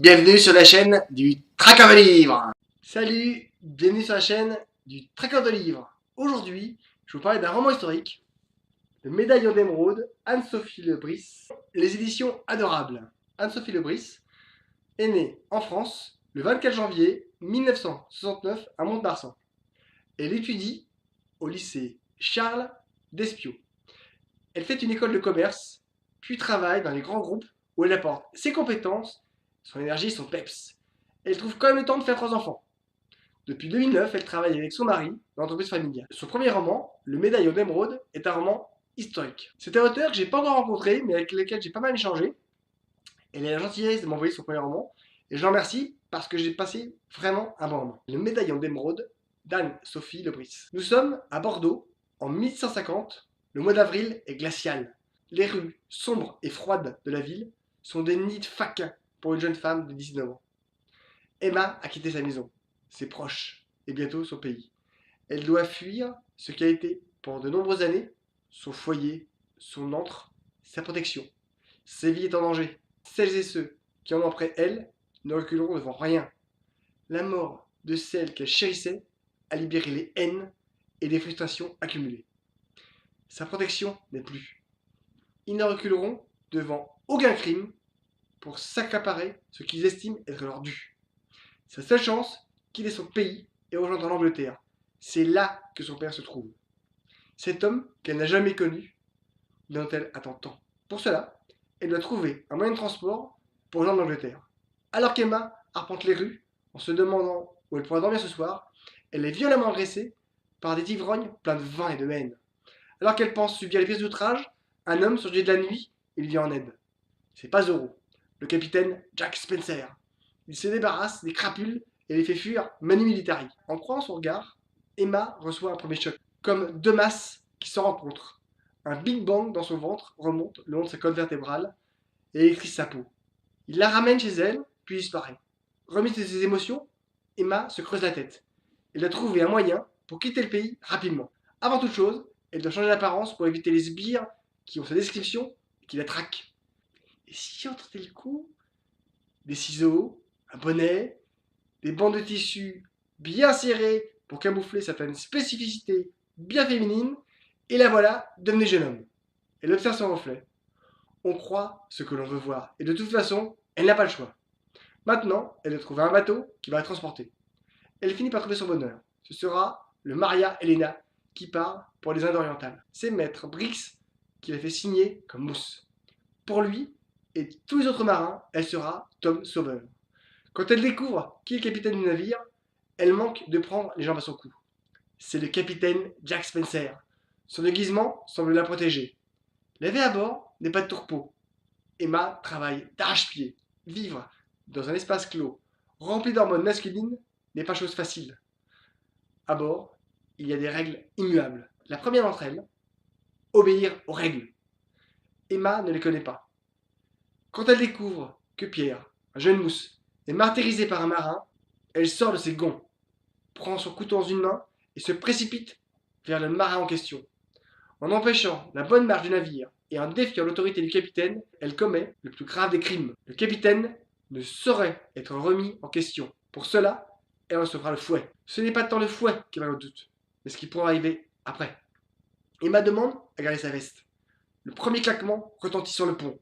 Bienvenue sur la chaîne du Traqueur de livres. Salut, bienvenue sur la chaîne du Traqueur de livres. Aujourd'hui, je vais vous parler d'un roman historique, Le Médaillon d'Émeraude, Anne-Sophie Lebris, les éditions Adorables. Anne-Sophie Lebris est née en France le 24 janvier 1969 à Mont-de-Marsan. Elle étudie au lycée Charles d'Espiau. Elle fait une école de commerce, puis travaille dans les grands groupes où elle apporte ses compétences, son énergie, son peps. Elle trouve quand même le temps de faire 3 enfants. Depuis 2009, elle travaille avec son mari dans l'entreprise familiale. Son premier roman, Le Médaillon d'Émeraude, est un roman historique. C'est un auteur que j'ai pas encore rencontré, mais avec lequel j'ai pas mal échangé. Elle a la gentillesse de m'envoyer son premier roman, et je l'en remercie parce que j'ai passé vraiment un bon moment. Le Médaillon d'Émeraude d'Anne-Sophie Lebris. Nous sommes à Bordeaux en 1150. Le mois d'avril est glacial. Les rues sombres et froides de la ville sont des nids de faquins pour une jeune femme de 19 ans. Emma a quitté sa maison, ses proches et bientôt son pays. Elle doit fuir ce qui a été, pendant de nombreuses années, son foyer, son antre, sa protection. Sa vie est en danger. Celles et ceux qui en ont après elle ne reculeront devant rien. La mort de celle qu'elle chérissait a libéré les haines et les frustrations accumulées. Sa protection n'est plus. Ils ne reculeront devant aucun crime pour s'accaparer ce qu'ils estiment être leur dû. Sa seule chance, quitter son pays et rejoindre l'Angleterre. C'est là que son père se trouve. Cet homme qu'elle n'a jamais connu, dont elle attend tant. Pour cela, elle doit trouver un moyen de transport pour rejoindre l'Angleterre. Alors qu'Emma arpente les rues, en se demandant où elle pourra dormir ce soir, elle est violemment agressée par des ivrognes pleins de vin et de haine. Alors qu'elle pense subir les pièces d'outrage, un homme surgit de la nuit et lui vient en aide. C'est pas Zorro, le capitaine Jack Spencer. Il se débarrasse des crapules et les fait fuir manu militari. En croisant son regard, Emma reçoit un premier choc, comme deux masses qui se rencontrent. Un Big Bang dans son ventre remonte le long de sa colonne vertébrale et électrise sa peau. Il la ramène chez elle, puis disparaît. Remise de ses émotions, Emma se creuse la tête. Elle doit trouver un moyen pour quitter le pays rapidement. Avant toute chose, elle doit changer d'apparence pour éviter les sbires qui ont sa description et qui la traquent. Et si on tentait le coup, des ciseaux, un bonnet, des bandes de tissu bien serrées pour camoufler certaines spécificités bien féminines, et la voilà, devenue jeune homme. Elle observe son reflet. On croit ce que l'on veut voir, et de toute façon, elle n'a pas le choix. Maintenant, elle doit trouver un bateau qui va la transporter. Elle finit par trouver son bonheur. Ce sera le Maria Elena qui part pour les Indes orientales. C'est Maître Brix qui l'a fait signer comme mousse. Pour lui et tous les autres marins, elle sera Tom Sauveur. Quand elle découvre qui est le capitaine du navire, elle manque de prendre les jambes à son cou. C'est le capitaine Jack Spencer. Son déguisement semble la protéger. La vie à bord n'est pas de tourpeau. Emma travaille d'arrache-pied. Vivre dans un espace clos, rempli d'hormones masculines, n'est pas chose facile. À bord, il y a des règles immuables. La première d'entre elles, obéir aux règles. Emma ne les connaît pas. Quand elle découvre que Pierre, un jeune mousse, est martyrisé par un marin, elle sort de ses gonds, prend son couteau dans une main et se précipite vers le marin en question. En empêchant la bonne marche du navire et en défiant l'autorité du capitaine, elle commet le plus grave des crimes. Le capitaine ne saurait être remis en question. Pour cela, elle recevra le fouet. Ce n'est pas tant le fouet qui va au doute, mais ce qui pourra arriver après. Emma demande à garder sa veste. Le premier claquement retentit sur le pont.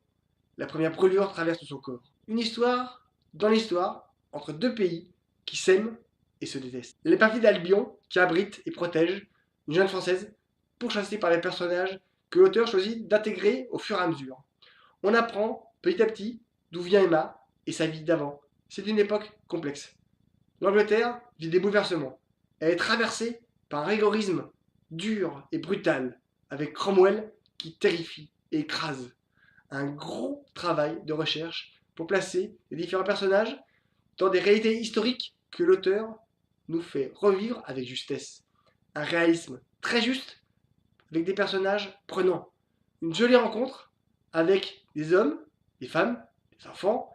La première brûlure traverse son corps. Une histoire dans l'histoire entre deux pays qui s'aiment et se détestent. Les parties d'Albion qui abritent et protègent une jeune française pourchassée par les personnages que l'auteur choisit d'intégrer au fur et à mesure. On apprend petit à petit d'où vient Emma et sa vie d'avant. C'est une époque complexe. L'Angleterre vit des bouleversements. Elle est traversée par un rigorisme dur et brutal, avec Cromwell qui terrifie et écrase. Un gros travail de recherche pour placer les différents personnages dans des réalités historiques que l'auteur nous fait revivre avec justesse. Un réalisme très juste avec des personnages prenants. Une jolie rencontre avec des hommes, des femmes, des enfants,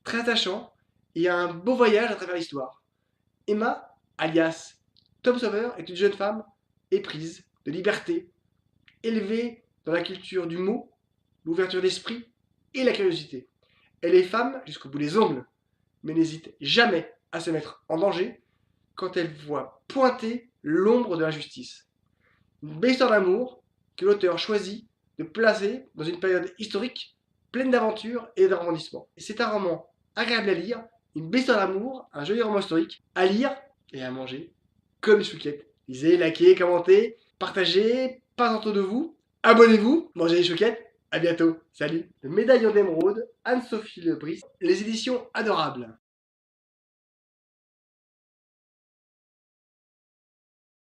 très attachants, et un beau voyage à travers l'histoire. Emma, alias Tom Sawyer, est une jeune femme éprise de liberté, élevée dans la culture du mot, l'ouverture d'esprit et la curiosité. Elle est femme jusqu'au bout des ongles. mais n'hésite jamais à se mettre en danger quand elle voit pointer l'ombre de l'injustice. Une belle histoire d'amour que l'auteur choisit de placer dans une période historique pleine d'aventures et de rebondissements. C'est un roman agréable à lire, une belle histoire d'amour, un joli roman historique à lire et à manger comme une chouquette. Lisez, likez, commentez, partagez, pas autour de vous, abonnez-vous, mangez les chouquettes. À bientôt, salut. Le Médaillon d'émeraude, Anne-Sophie Lebris, les éditions Adorables.